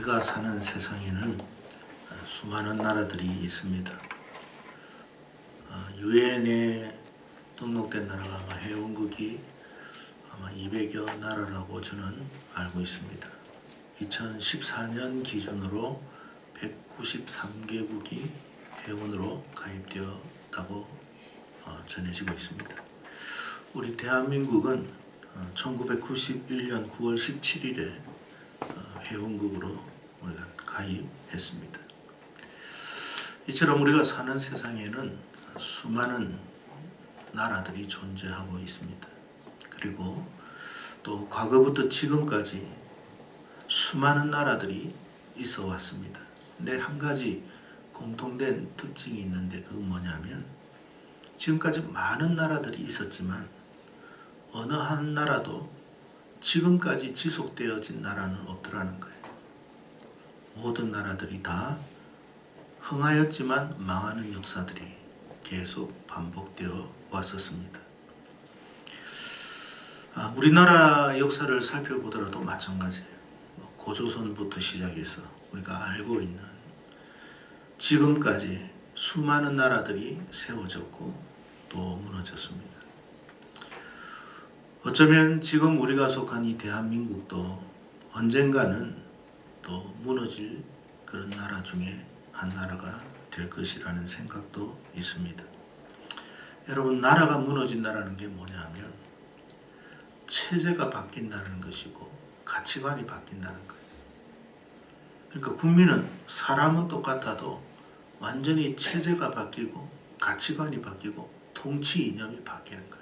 우리가 사는 세상에는 수많은 나라들이 있습니다. 유엔에 등록된 나라가 아마 회원국이 아마 200여 나라라고 저는 알고 있습니다. 2014년 기준으로 193개국이 회원으로 가입되었다고 전해지고 있습니다. 우리 대한민국은 1991년 9월 17일에 회원국으로 우리가 가입했습니다. 이처럼 우리가 사는 세상에는 수많은 나라들이 존재하고 있습니다. 그리고 또 과거부터 지금까지 수많은 나라들이 있어 왔습니다. 근데 한 가지 공통된 특징이 있는데 그건 뭐냐면 지금까지 많은 나라들이 있었지만 어느 한 나라도 지금까지 지속되어진 나라는 없더라는 거예요. 모든 나라들이 다 흥하였지만 망하는 역사들이 계속 반복되어 왔었습니다. 우리나라 역사를 살펴보더라도 마찬가지예요. 고조선부터 시작해서 우리가 알고 있는 지금까지 수많은 나라들이 세워졌고 또 무너졌습니다. 어쩌면 지금 우리가 속한 이 대한민국도 언젠가는 또 무너질 그런 나라 중에 한 나라가 될 것이라는 생각도 있습니다. 여러분, 나라가 무너진다는 게 뭐냐면 체제가 바뀐다는 것이고 가치관이 바뀐다는 거예요. 그러니까 국민은 사람은 똑같아도 완전히 체제가 바뀌고 가치관이 바뀌고 통치 이념이 바뀌는 거예요.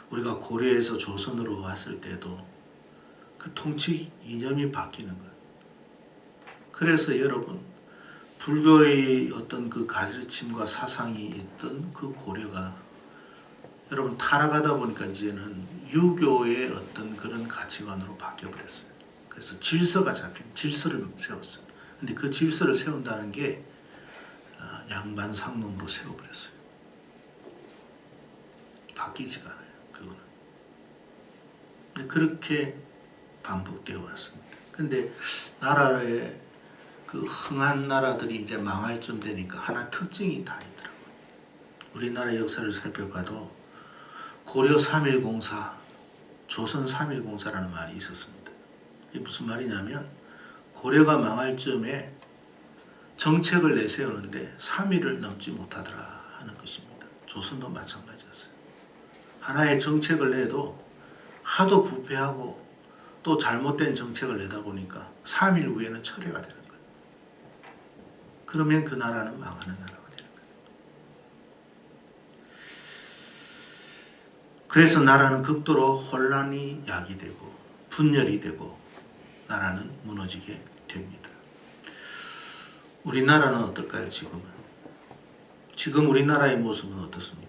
우리가 고려에서 조선으로 왔을 때도 그 통치 이념이 바뀌는 거예요. 그래서 여러분, 불교의 어떤 그 가르침과 사상이 있던 그 고려가 여러분 타락하다 보니까 이제는 유교의 어떤 그런 가치관으로 바뀌어버렸어요. 그래서 질서가 잡힌 질서를 세웠어요. 근데 그 질서를 세운다는 게 양반상놈으로 세워버렸어요. 바뀌지가 않아요. 그거는. 그렇게 반복되어 왔습니다. 근데 나라의 그 흥한 나라들이 이제 망할 쯤 되니까 하나 특징이 다 있더라고요. 우리나라 역사를 살펴봐도 고려 3.1공사, 조선 3.1공사라는 말이 있었습니다. 이게 무슨 말이냐면 고려가 망할 쯤에 정책을 내세우는데 3일을 넘지 못하더라 하는 것입니다. 조선도 마찬가지였어요. 하나의 정책을 내도 하도 부패하고 또 잘못된 정책을 내다 보니까 3일 후에는 철회가 되는 거예요. 그러면 그 나라는 망하는 나라가 되는 거예요. 그래서 나라는 극도로 혼란이 야기되고 분열이 되고 나라는 무너지게 됩니다. 우리나라는 어떨까요? 지금은? 지금 우리나라의 모습은 어떻습니까?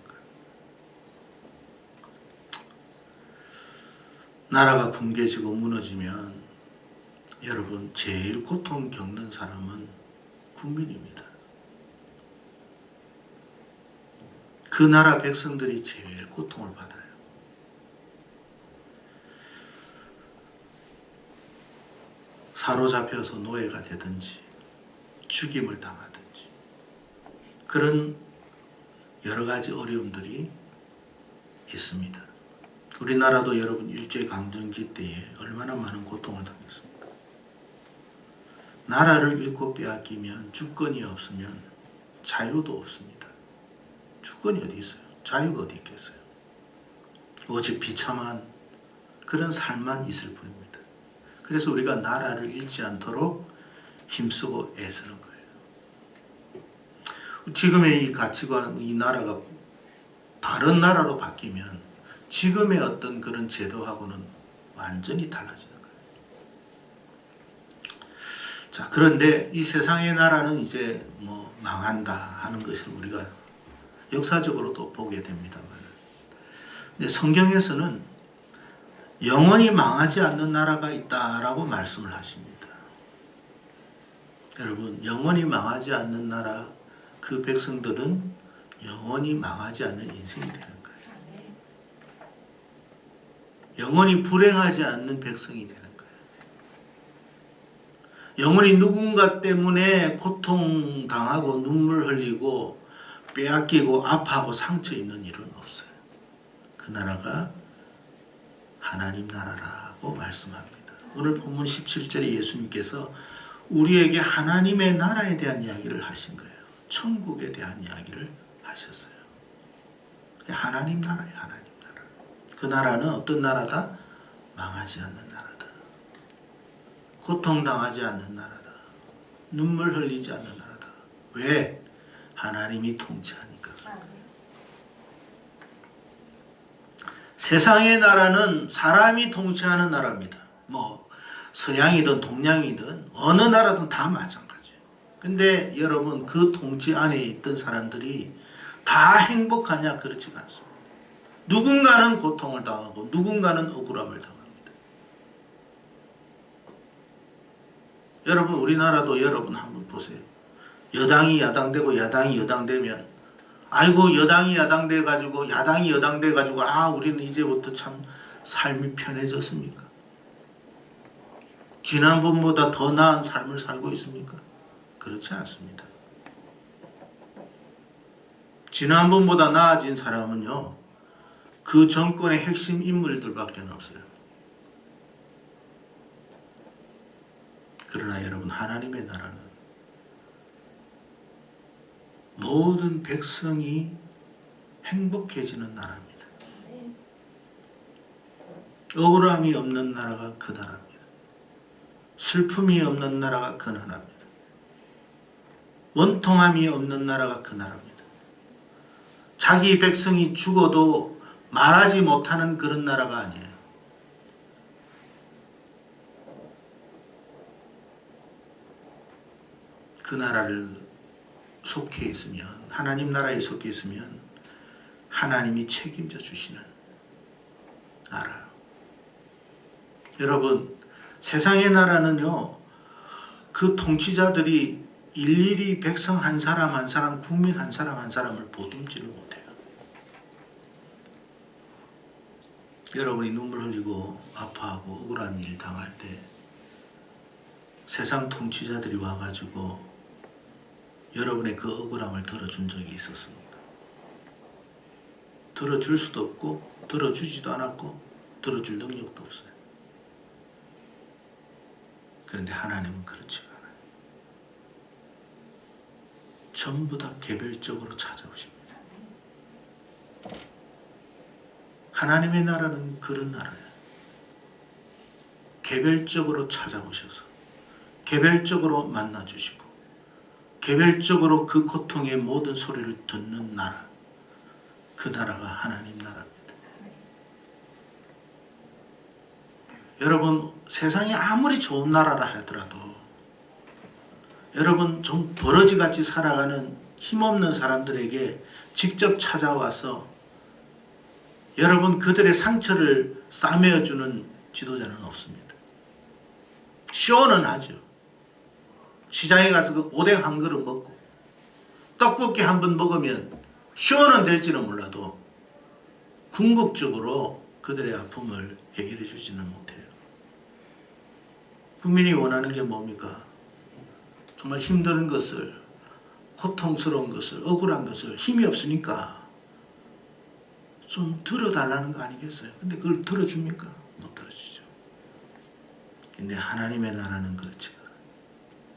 나라가 붕괴지고 무너지면 여러분 제일 고통 겪는 사람은 국민입니다. 그 나라 백성들이 제일 고통을 받아요. 사로잡혀서 노예가 되든지 죽임을 당하든지 그런 여러 가지 어려움들이 있습니다. 우리나라도 여러분 일제강점기 때에 얼마나 많은 고통을 당했습니까? 나라를 잃고 빼앗기면 주권이 없으면 자유도 없습니다. 주권이 어디 있어요? 자유가 어디 있겠어요? 오직 비참한 그런 삶만 있을 뿐입니다. 그래서 우리가 나라를 잃지 않도록 힘쓰고 애쓰는 거예요. 지금의 이 가치관, 이 나라가 다른 나라로 바뀌면 지금의 어떤 그런 제도하고는 완전히 달라지는 거예요. 자, 그런데 이 세상의 나라는 이제 뭐 망한다 하는 것을 우리가 역사적으로도 보게 됩니다만, 근데 성경에서는 영원히 망하지 않는 나라가 있다라고 말씀을 하십니다. 여러분, 영원히 망하지 않는 나라, 그 백성들은 영원히 망하지 않는 인생이 되는 거예요. 영원히 불행하지 않는 백성이 되는 거예요. 영원히 누군가 때문에 고통당하고 눈물 흘리고 빼앗기고 아파하고 상처 입는 일은 없어요. 그 나라가 하나님 나라라고 말씀합니다. 오늘 본문 17절에 예수님께서 우리에게 하나님의 나라에 대한 이야기를 하신 거예요. 천국에 대한 이야기를 하셨어요. 하나님 나라예요. 하나님 나라. 그 나라는 어떤 나라다? 망하지 않는 나라다. 고통당하지 않는 나라다. 눈물 흘리지 않는 나라다. 왜? 하나님이 통치하니까. 세상의 나라는 사람이 통치하는 나라입니다. 뭐 서양이든 동양이든 어느 나라든 다 마찬가지예요. 근데 여러분, 그 통치 안에 있던 사람들이 다 행복하냐? 그렇지가 않습니다. 누군가는 고통을 당하고 누군가는 억울함을 당합니다. 여러분, 우리나라도 여러분 한번 보세요. 여당이 야당되고 야당이 여당되면 아이고, 여당이 야당돼 가지고 야당이 여당돼 가지고 아, 우리는 이제부터 참 삶이 편해졌습니까? 지난번보다 더 나은 삶을 살고 있습니까? 그렇지 않습니다. 지난번보다 나아진 사람은요, 그 정권의 핵심 인물들밖에 없어요. 그러나 여러분, 하나님의 나라는 모든 백성이 행복해지는 나라입니다. 억울함이 없는 나라가 그 나라입니다. 슬픔이 없는 나라가 그 나라입니다. 원통함이 없는 나라가 그 나라입니다. 자기 백성이 죽어도 말하지 못하는 그런 나라가 아니에요. 그 나라를 속해 있으면, 하나님 나라에 속해 있으면 하나님이 책임져 주시는 나라. 여러분, 세상의 나라는요, 그 통치자들이 일일이 백성 한 사람 한 사람, 국민 한 사람 한 사람을 보듬지를 못해요. 여러분이 눈물 흘리고 아파하고 억울한 일 당할 때 세상 통치자들이 와가지고 여러분의 그 억울함을 들어준 적이 있었습니다. 들어줄 수도 없고 들어주지도 않았고 들어줄 능력도 없어요. 그런데 하나님은 그렇지가 않아요. 전부 다 개별적으로 찾아오십니다. 하나님의 나라는 그런 나라예요. 개별적으로 찾아오셔서 개별적으로 만나주시고 개별적으로 그 고통의 모든 소리를 듣는 나라, 그 나라가 하나님 나라입니다. 여러분, 세상이 아무리 좋은 나라라 하더라도 여러분, 좀 버러지같이 살아가는 힘없는 사람들에게 직접 찾아와서 여러분, 그들의 상처를 싸매어주는 지도자는 없습니다. 쇼는 하죠. 시장에 가서 그 오뎅 한 그릇 먹고 떡볶이 한 번 먹으면 쇼는 될지는 몰라도 궁극적으로 그들의 아픔을 해결해 주지는 못해요. 국민이 원하는 게 뭡니까? 정말 힘든 것을, 고통스러운 것을, 억울한 것을 힘이 없으니까 좀 들어달라는 거 아니겠어요? 근데 그걸 들어줍니까? 못 들어주죠. 근데 하나님의 나라는 그렇지 않아요.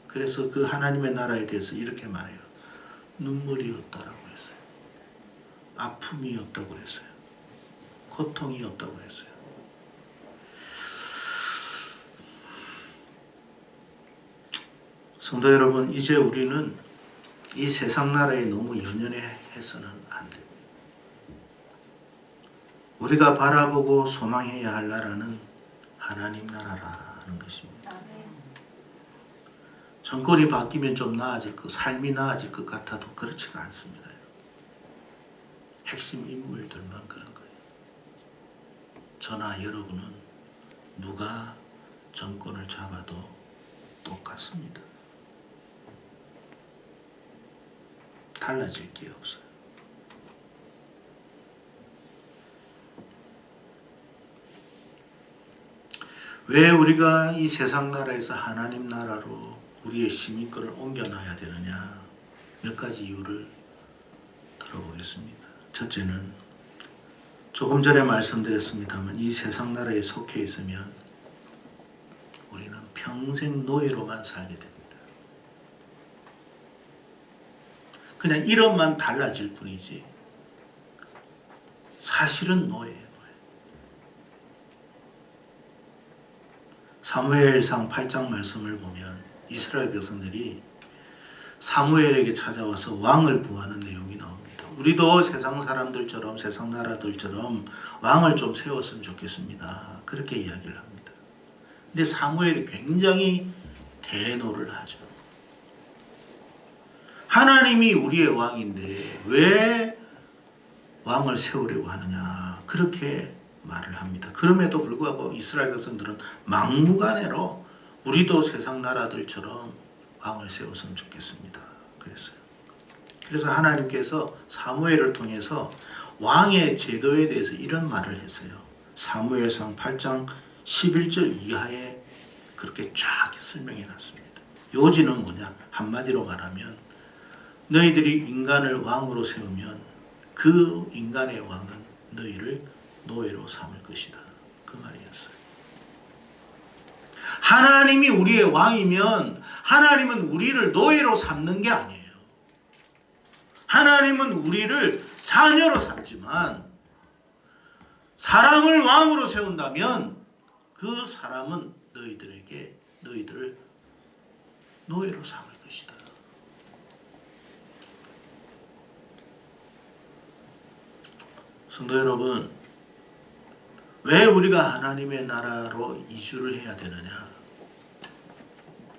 그래서 그 하나님의 나라에 대해서 이렇게 말해요. 눈물이 없다라고 했어요. 아픔이 없다고 했어요. 고통이 없다고 했어요. 성도 여러분, 이제 우리는 이 세상 나라에 너무 연연해서는 안 됩니다. 우리가 바라보고 소망해야 할 나라는 하나님 나라라는 것입니다. 정권이 바뀌면 좀 나아질 것, 삶이 나아질 것 같아도 그렇지가 않습니다. 핵심 인물들만 그런 거예요. 저나 여러분은 누가 정권을 잡아도 똑같습니다. 달라질 게 없어요. 왜 우리가 이 세상 나라에서 하나님 나라로 우리의 시민권을 옮겨놔야 되느냐? 몇 가지 이유를 들어보겠습니다. 첫째는 조금 전에 말씀드렸습니다만 이 세상 나라에 속해 있으면 우리는 평생 노예로만 살게 됩니다. 그냥 이름만 달라질 뿐이지 사실은 노예예요. 사무엘상 8장 말씀을 보면 이스라엘 백성들이 사무엘에게 찾아와서 왕을 구하는 내용이 나옵니다. 우리도 세상 사람들처럼 세상 나라들처럼 왕을 좀 세웠으면 좋겠습니다. 그렇게 이야기를 합니다. 근데 사무엘이 굉장히 대노를 하죠. 하나님이 우리의 왕인데 왜 왕을 세우려고 하느냐, 그렇게 말을 합니다. 그럼에도 불구하고 이스라엘 백성들은 막무가내로 우리도 세상 나라들처럼 왕을 세웠으면 좋겠습니다. 그래서 하나님께서 사무엘을 통해서 왕의 제도에 대해서 이런 말을 했어요. 사무엘상 8장 11절 이하에 그렇게 쫙 설명해 놨습니다. 요지는 뭐냐? 한마디로 말하면 너희들이 인간을 왕으로 세우면 그 인간의 왕은 너희를 노예로 삼을 것이다. 그 말이었어요. 하나님이 우리의 왕이면 하나님은 우리를 노예로 삼는 게 아니에요. 하나님은 우리를 자녀로 삼지만 사람을 왕으로 세운다면 그 사람은 너희들을 노예로 삼을 것이다. 성도 여러분, 왜 우리가 하나님의 나라로 이주를 해야 되느냐?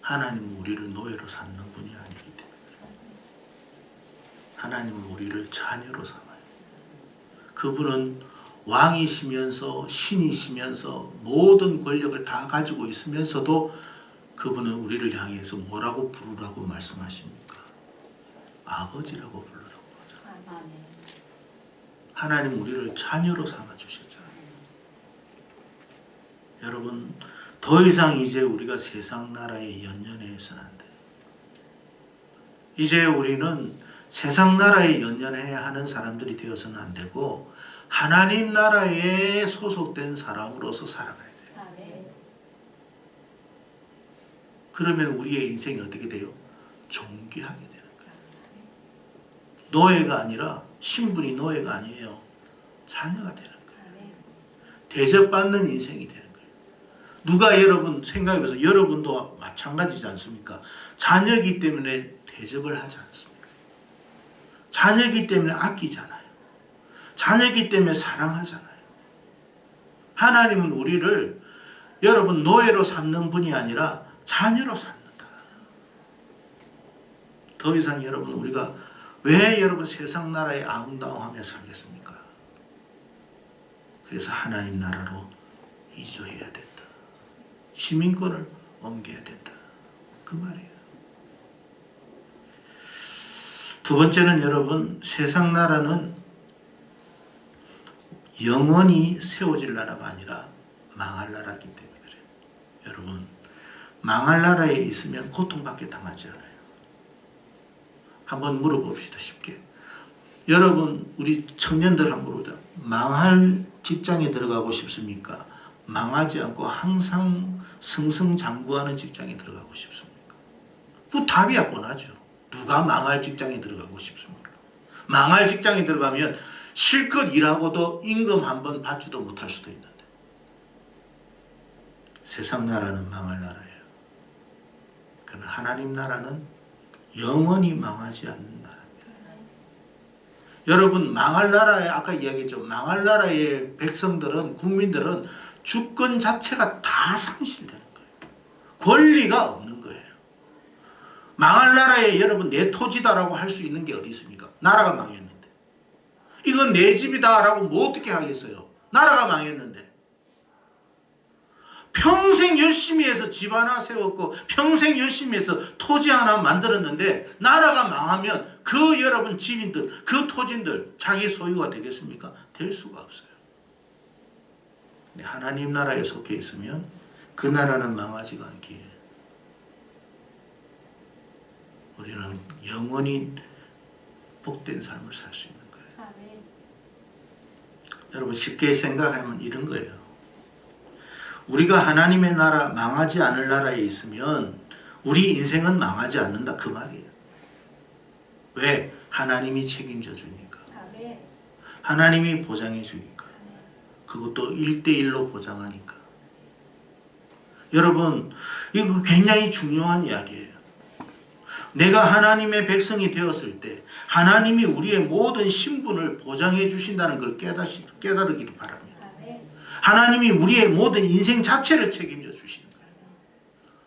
하나님은 우리를 노예로 삼는 분이 아니기 때문에 하나님은 우리를 자녀로 삼아요. 그분은 왕이시면서 신이시면서 모든 권력을 다 가지고 있으면서도 그분은 우리를 향해서 뭐라고 부르라고 말씀하십니까? 아버지라고 부르라고 하잖아요. 하나님 우리를 자녀로 삼아주셨잖아요. 여러분, 더 이상 이제 우리가 세상 나라에 연연해서는 안 돼요. 이제 우리는 세상 나라에 연연해야 하는 사람들이 되어서는 안 되고 하나님 나라에 소속된 사람으로서 살아가야 돼요. 그러면 우리의 인생이 어떻게 돼요? 존귀하게 되는 거예요. 노예가 아니라, 신분이 노예가 아니에요. 자녀가 되는 거예요. 대접받는 인생이 되는 거예요. 누가 여러분 생각해보세요. 여러분도 마찬가지지 않습니까? 자녀이기 때문에 대접을 하지 않습니까? 자녀이기 때문에 아끼잖아요. 자녀이기 때문에 사랑하잖아요. 하나님은 우리를 여러분 노예로 삼는 분이 아니라 자녀로 삼는다. 더 이상 여러분 우리가 왜 여러분 세상 나라에 아웅다웅하며 살겠습니까? 그래서 하나님 나라로 이주해야 된다. 시민권을 옮겨야 된다. 그 말이에요. 두 번째는 여러분, 세상 나라는 영원히 세워질 나라가 아니라 망할 나라이기 때문에 그래요. 여러분, 망할 나라에 있으면 고통밖에 당하지 않아요. 한번 물어봅시다. 쉽게. 여러분, 우리 청년들 한번 물어보자. 망할 직장에 들어가고 싶습니까? 망하지 않고 항상 승승장구하는 직장에 들어가고 싶습니까? 그 답이 뻔하죠. 누가 망할 직장에 들어가고 싶습니까? 망할 직장에 들어가면 실컷 일하고도 임금 한번 받지도 못할 수도 있는데, 세상 나라는 망할 나라예요. 그러나 하나님 나라는 영원히 망하지 않는 나라입니다. 여러분 망할 나라에 아까 이야기했죠. 망할 나라의 백성들은 국민들은 주권 자체가 다 상실되는 거예요. 권리가 없는 거예요. 망할 나라에 여러분 내 토지다라고 할 수 있는 게 어디 있습니까? 나라가 망했는데. 이건 내 집이다라고 뭐 어떻게 하겠어요? 나라가 망했는데. 평생 열심히 해서 집 하나 세웠고 평생 열심히 해서 토지 하나 만들었는데 나라가 망하면 그 여러분 집인들 그 토지들 자기 소유가 되겠습니까? 될 수가 없어요. 하나님 나라에 속해 있으면 그 나라는 망하지가 않기에 우리는 영원히 복된 삶을 살 수 있는 거예요. 여러분 쉽게 생각하면 이런 거예요. 우리가 하나님의 나라 망하지 않을 나라에 있으면 우리 인생은 망하지 않는다 그 말이에요. 왜? 하나님이 책임져 주니까. 하나님이 보장해 주니까. 그것도 1대1로 보장하니까. 여러분 이거 굉장히 중요한 이야기예요. 내가 하나님의 백성이 되었을 때 하나님이 우리의 모든 신분을 보장해 주신다는 걸 깨달으기를 바랍니다. 하나님이 우리의 모든 인생 자체를 책임져 주시는 거예요.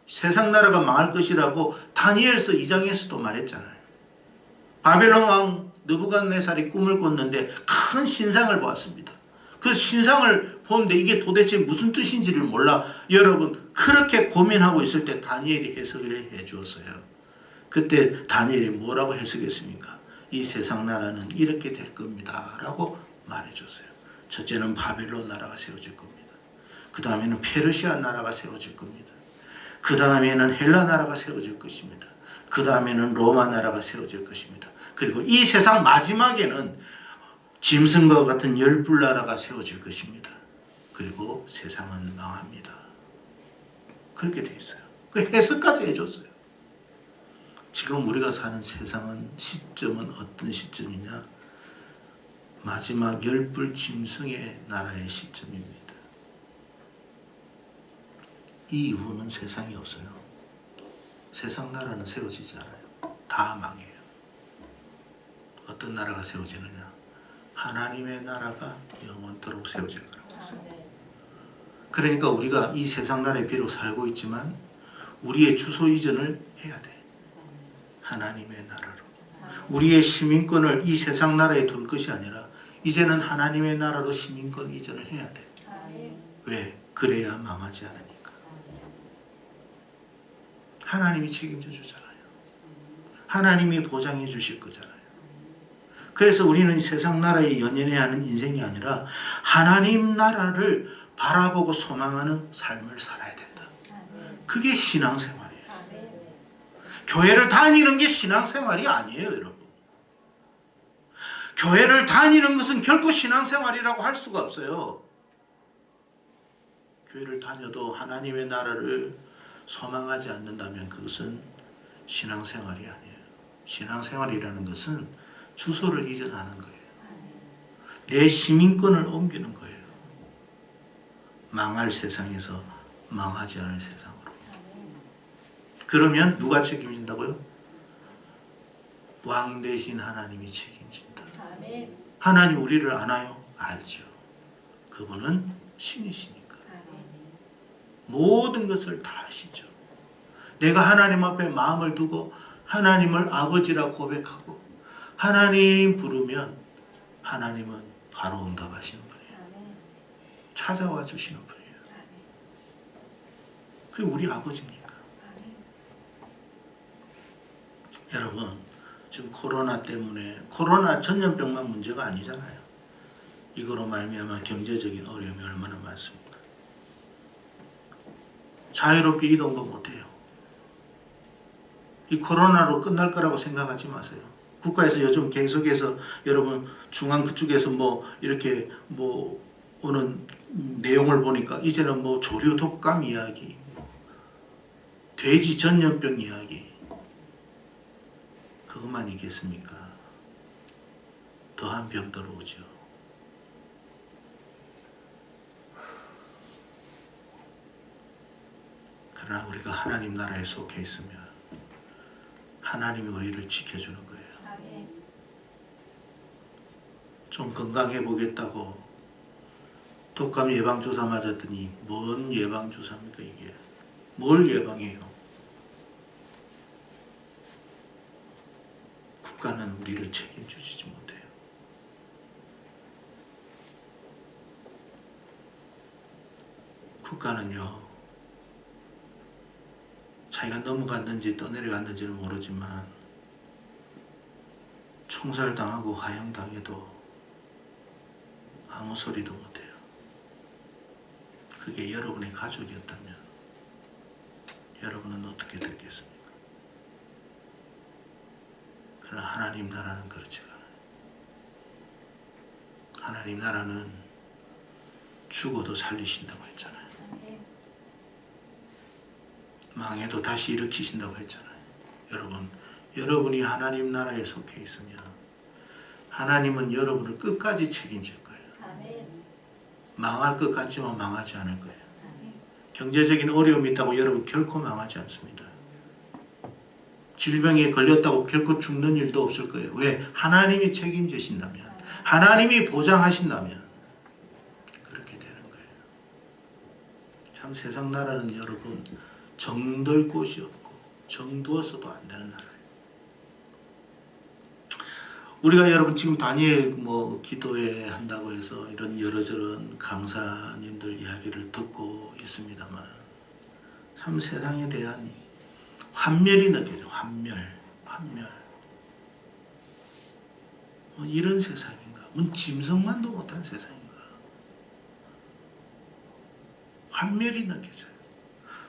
세상 나라가 망할 것이라고 다니엘서 2장에서도 말했잖아요. 바벨론 왕 느부갓네살이 꿈을 꿨는데 큰 신상을 보았습니다. 그 신상을 보는데 이게 도대체 무슨 뜻인지를 몰라 여러분 그렇게 고민하고 있을 때 다니엘이 해석을 해 주었어요. 그때 다니엘이 뭐라고 해석했습니까? 이 세상 나라는 이렇게 될 겁니다 라고 말해줬어요. 첫째는 바벨론 나라가 세워질 겁니다. 그 다음에는 페르시아 나라가 세워질 겁니다. 그 다음에는 헬라 나라가 세워질 것입니다. 그 다음에는 로마 나라가 세워질 것입니다. 그리고 이 세상 마지막에는 짐승과 같은 열불 나라가 세워질 것입니다. 그리고 세상은 망합니다. 그렇게 돼 있어요. 그 해석까지 해줬어요. 지금 우리가 사는 세상은 시점은 어떤 시점이냐? 마지막 열불 짐승의 나라의 시점입니다. 이 이후는 세상이 없어요. 세상 나라는 세워지지 않아요. 다 망해요. 어떤 나라가 세워지느냐? 하나님의 나라가 영원토록 세워질 거라고 했어요. 그러니까 우리가 이 세상 나라에 비록 살고 있지만 우리의 주소 이전을 해야 돼. 하나님의 나라로. 우리의 시민권을 이 세상 나라에 둘 것이 아니라 이제는 하나님의 나라로 시민권 이전을 해야 돼. 왜? 그래야 망하지 않으니까. 하나님이 책임져 주잖아요. 하나님이 보장해 주실 거잖아요. 그래서 우리는 세상 나라에 연연해야 하는 인생이 아니라 하나님 나라를 바라보고 소망하는 삶을 살아야 된다. 그게 신앙생활이에요. 교회를 다니는 게 신앙생활이 아니에요, 여러분. 교회를 다니는 것은 결코 신앙생활이라고 할 수가 없어요. 교회를 다녀도 하나님의 나라를 소망하지 않는다면 그것은 신앙생활이 아니에요. 신앙생활이라는 것은 주소를 이전하는 거예요. 내 시민권을 옮기는 거예요. 망할 세상에서 망하지 않을 세상으로. 그러면 누가 책임진다고요? 왕 대신 하나님이 책임진다. 하나님 우리를 아나요? 알죠. 그분은 신이시니까. 모든 것을 다 아시죠. 내가 하나님 앞에 마음을 두고 하나님을 아버지라 고백하고 하나님 부르면 하나님은 바로 응답하시는 분이에요. 찾아와 주시는 분이에요. 그게 우리 아버지입니까? 여러분 지금 코로나 때문에 코로나 전염병만 문제가 아니잖아요. 이거로 말미암아 경제적인 어려움이 얼마나 많습니까? 자유롭게 이동도 못해요. 이 코로나로 끝날 거라고 생각하지 마세요. 국가에서 요즘 계속해서 여러분 중앙 그쪽에서 뭐 이렇게 뭐 오는 내용을 보니까 이제는 뭐 조류 독감 이야기, 돼지 전염병 이야기, 그것만 있겠습니까? 더한 병들 오죠. 그러나 우리가 하나님 나라에 속해 있으면 하나님이 우리를 지켜주는 거예요. 좀 건강해 보겠다고 독감 예방주사 맞았더니 뭔 예방주사입니까 이게? 뭘 예방해요? 국가는 우리를 책임지지 못해요. 국가는요, 자기가 넘어갔는지 떠내려갔는지는 모르지만 총살당하고 화형당해도 아무 소리도 못해요. 그게 여러분의 가족이었다면 여러분은 어떻게 됐겠습니까? 그러나 하나님 나라는 그렇지가 않아요. 하나님 나라는 죽어도 살리신다고 했잖아요. 망해도 다시 일으키신다고 했잖아요. 여러분, 여러분이 하나님 나라에 속해 있으면 하나님은 여러분을 끝까지 책임질 거예요. 망할 것 같지만 망하지 않을 거예요. 경제적인 어려움이 있다고 여러분 결코 망하지 않습니다. 질병에 걸렸다고 결코 죽는 일도 없을 거예요. 왜? 하나님이 책임지신다면, 하나님이 보장하신다면 그렇게 되는 거예요. 참 세상 나라는 여러분 정들 곳이 없고 정두어서도 안 되는 나라예요. 우리가 여러분 지금 다니엘 기도회 한다고 해서 이런 여러저런 강사님들 이야기를 듣고 있습니다만 참 세상에 대한 환멸이 느껴져요. 환멸. 이런 세상인가? 짐승만도 못한 세상인가? 환멸이 느껴져요.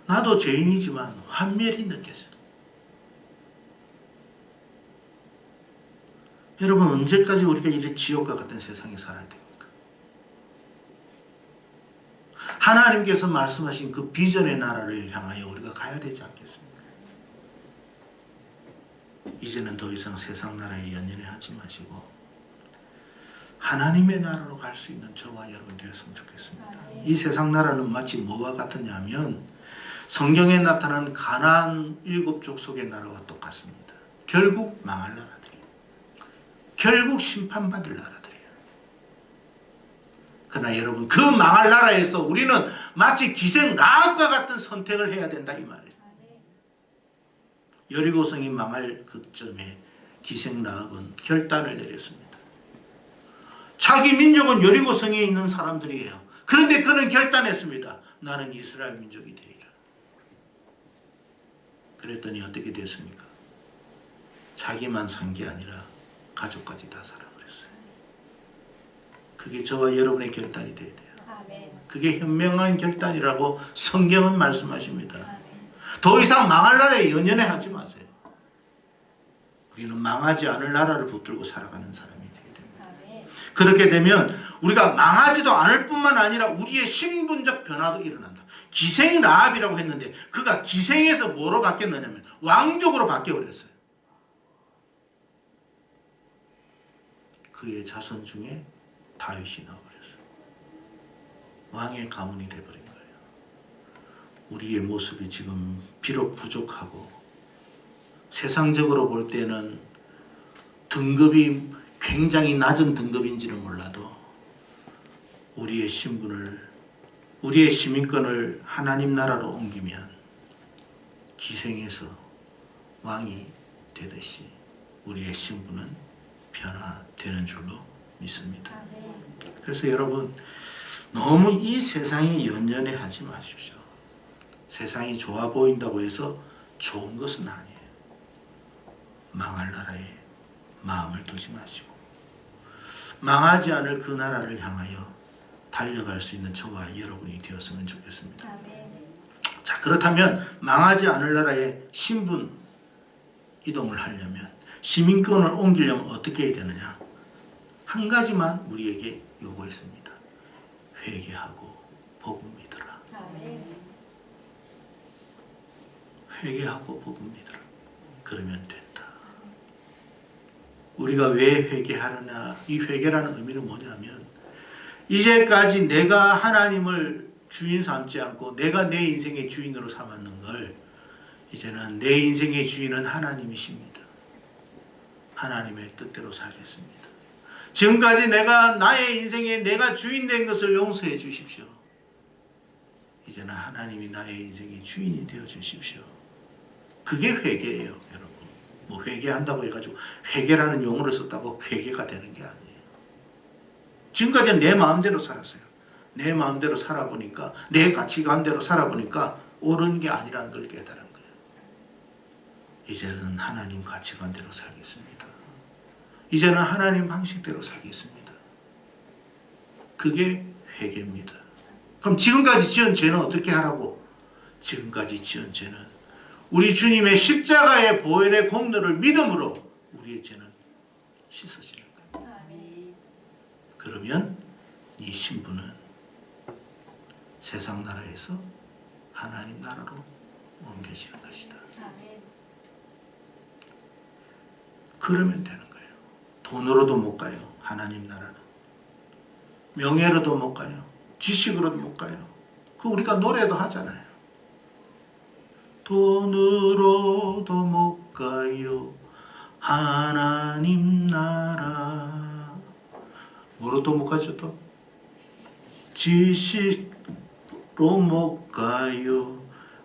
나도 죄인이지만 환멸이 느껴져요. 여러분, 언제까지 우리가 이렇게 지옥과 같은 세상에 살아야 됩니까? 하나님께서 말씀하신 그 비전의 나라를 향하여 우리가 가야 되지 않겠습니까? 이제는 더 이상 세상 나라에 연연해하지 마시고 하나님의 나라로 갈 수 있는 저와 여러분 되었으면 좋겠습니다. 이 세상 나라는 마치 뭐와 같으냐 하면 성경에 나타난 가나안 7족속의 나라와 똑같습니다. 결국 망할 나라들이에요. 결국 심판받을 나라들이에요. 그러나 여러분, 그 망할 나라에서 우리는 마치 기생 라합과 같은 선택을 해야 된다 이 말이에요. 여리고성이 망할 그점에 기생 라합은 결단을 내렸습니다. 자기 민족은 여리고성에 있는 사람들이에요. 그런데 그는 결단했습니다. 나는 이스라엘 민족이 되리라. 그랬더니 어떻게 됐습니까? 자기만 산 게 아니라 가족까지 다 살아버렸어요. 그게 저와 여러분의 결단이 되어야 돼요. 그게 현명한 결단이라고 성경은 말씀하십니다. 더 이상 망할 나라에 연연해하지 마세요. 우리는 망하지 않을 나라를 붙들고 살아가는 사람이 되어야 됩니다. 그렇게 되면 우리가 망하지도 않을 뿐만 아니라 우리의 신분적 변화도 일어난다. 기생 라합이라고 했는데 그가 기생에서 뭐로 바뀌었느냐면 왕족으로 바뀌어버렸어요. 그의 자손 중에 다윗이 나와버렸어요. 왕의 가문이 되어버린 거예요. 우리의 모습이 지금 비록 부족하고 세상적으로 볼 때는 등급이 굉장히 낮은 등급인지는 몰라도 우리의 신분을, 우리의 시민권을 하나님 나라로 옮기면 기생에서 왕이 되듯이 우리의 신분은 변화되는 줄로 믿습니다. 그래서 여러분, 너무 이 세상에 연연해하지 마십시오. 세상이 좋아 보인다고 해서 좋은 것은 아니에요. 망할 나라에 마음을 두지 마시고 망하지 않을 그 나라를 향하여 달려갈 수 있는 저와 여러분이 되었으면 좋겠습니다. 자, 그렇다면 망하지 않을 나라에 신분 이동을 하려면, 시민권을 옮기려면 어떻게 해야 되느냐? 한 가지만 우리에게 요구했습니다. 회개하고 복음 믿으라. 회개하고 복음 믿으라. 그러면 된다. 우리가 왜 회개하느냐? 이 회개라는 의미는 뭐냐면 이제까지 내가 하나님을 주인 삼지 않고 내가 내 인생의 주인으로 삼았는 걸 이제는 내 인생의 주인은 하나님이십니다. 하나님의 뜻대로 살겠습니다. 지금까지 내가 나의 인생에 내가 주인 된 것을 용서해 주십시오. 이제는 하나님이 나의 인생의 주인이 되어 주십시오. 그게 회개예요, 여러분. 뭐 회개한다고 해가지고 회개라는 용어를 썼다고 회개가 되는 게 아니에요. 지금까지는 내 마음대로 살았어요. 내 마음대로 살아보니까, 내 가치관대로 살아보니까 옳은 게 아니라는 걸 깨달은 거예요. 이제는 하나님 가치관대로 살겠습니다. 이제는 하나님 방식대로 살겠습니다. 그게 회개입니다. 그럼 지금까지 지은 죄는 어떻게 하라고? 지금까지 지은 죄는 우리 주님의 십자가의 보혈의 공로를 믿음으로 우리의 죄는 씻어지는 거예요. 그러면 이 신부는 세상 나라에서 하나님 나라로 옮겨지는 것이다. 그러면 되는 거예요. 돈으로도 못 가요. 하나님 나라는. 명예로도 못 가요. 지식으로도 못 가요. 그 우리가 노래도 하잖아요. 돈으로도 못 가요. 하나님 나라. 뭐로도 못 가죠 또? 지식으로 못 가요.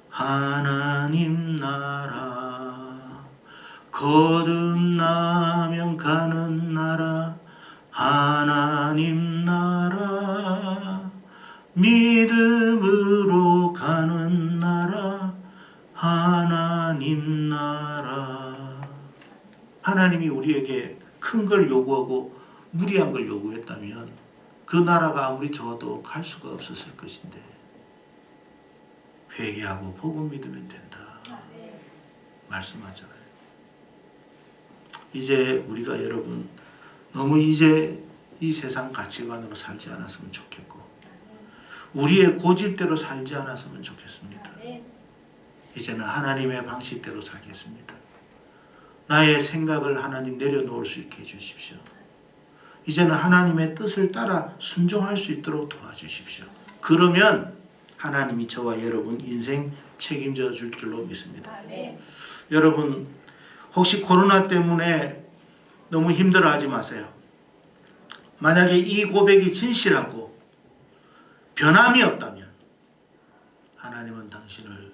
하나님 나라. 거듭나면 가는 나라. 하나님 나라. 믿음으로 가는 나라. 하나님 나라. 하나님이 우리에게 큰 걸 요구하고 무리한 걸 요구했다면 그 나라가 아무리 좋아도 갈 수가 없었을 것인데 회개하고 복음 믿으면 된다 말씀하잖아요. 이제 우리가 여러분 너무 이제 이 세상 가치관으로 살지 않았으면 좋겠고 우리의 고집대로 살지 않았으면 좋겠습니다. 이제는 하나님의 방식대로 살겠습니다. 나의 생각을 하나님 내려놓을 수 있게 해주십시오. 이제는 하나님의 뜻을 따라 순종할 수 있도록 도와주십시오. 그러면 하나님이 저와 여러분 인생 책임져 줄 줄로 믿습니다. 여러분 혹시 코로나 때문에 너무 힘들어하지 마세요. 만약에 이 고백이 진실하고 변함이 없다면 하나님은 당신을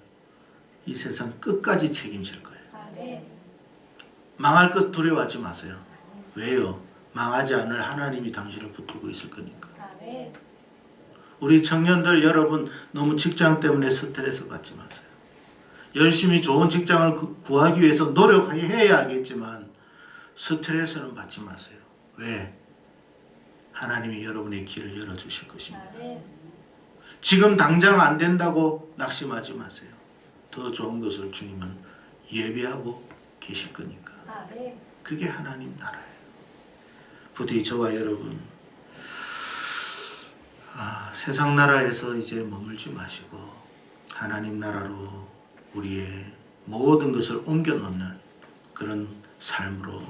이 세상 끝까지 책임질 거예요. 망할 것 두려워하지 마세요. 왜요? 망하지 않을 하나님이 당신을 붙들고 있을 거니까. 우리 청년들 여러분 너무 직장 때문에 스트레스 받지 마세요. 열심히 좋은 직장을 구하기 위해서 노력해야겠지만 스트레스는 받지 마세요. 왜? 하나님이 여러분의 길을 열어주실 것입니다. 지금 당장 안 된다고 낙심하지 마세요. 더 좋은 것을 주님은 예비하고 계실 거니까. 그게 하나님 나라예요. 부디 저와 여러분 세상 나라에서 이제 머물지 마시고 하나님 나라로 우리의 모든 것을 옮겨놓는 그런 삶으로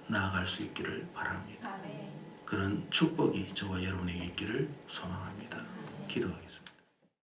나아갈 수 있기를 바랍니다. 그런 축복이 저와 여러분에게 있기를 소망합니다. 기도하겠습니다.